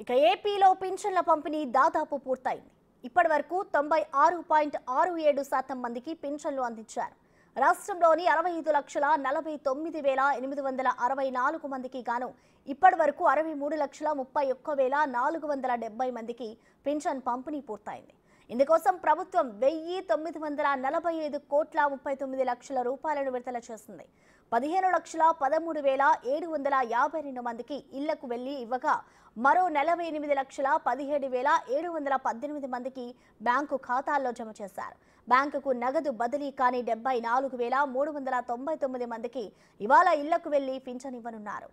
ఇక ఏపీలో పింఛన్ల పంపిణీ దాదాపు పూర్తయింది. ఇప్పటివరకు 96.67% మందికి పింఛన్లు అందించారు. రాష్ట్రంలోని 65,49,864 మందికి గాను ఇప్పటివరకు 63,31,470 మందికి పింఛన్ పంపిణీ పూర్తయింది. ఇందుకోసం ప్రభుత్వం 1,945,39 లక్షల రూపాయలను విడుదల చేసింది. 15,13,752 మందికి ఇళ్లకు వెళ్లి ఇవ్వగా మరో 48,17,718 మందికి బ్యాంకు ఖాతాల్లో జమ చేశారు. బ్యాంకుకు నగదు బదిలీ కాని 74,399 మందికి ఇవాళ ఇళ్లకు వెళ్లి పింఛన్ ఇవ్వనున్నారు.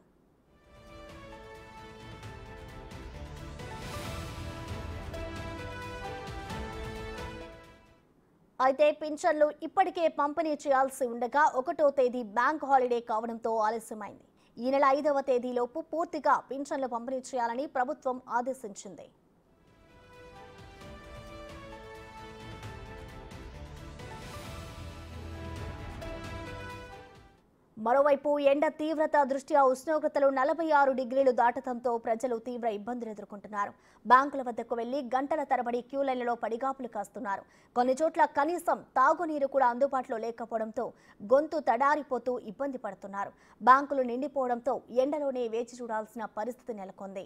అయితే పింఛన్లు ఇప్పటికే పంపిణీ చేయాల్సి ఉండగా 1వ తేదీ బ్యాంక్ హాలిడే కావడంతో ఆలస్యమైంది. ఈ నెల 5వ తేదీలోపు పూర్తిగా పింఛన్లు పంపిణీ చేయాలని ప్రభుత్వం ఆదేశించింది. మరోవైపు ఎండ తీవ్రత దృష్ట్యా ఉష్ణోగ్రతలు 46 డిగ్రీలు దాటడంతో ప్రజలు తీవ్ర ఇబ్బందులు ఎదుర్కొంటున్నారు. బ్యాంకుల వద్దకు వెళ్లి గంటల తరబడి క్యూ లైన్లలో పడిగాపులు కాస్తున్నారు. కొన్ని చోట్ల కనీసం తాగునీరు కూడా అందుబాటులో లేకపోవడంతో గొంతు తడారిపోతూ ఇబ్బంది పడుతున్నారు. బ్యాంకులు నిండిపోవడంతో ఎండలోనే వేచి చూడాల్సిన పరిస్థితి నెలకొంది.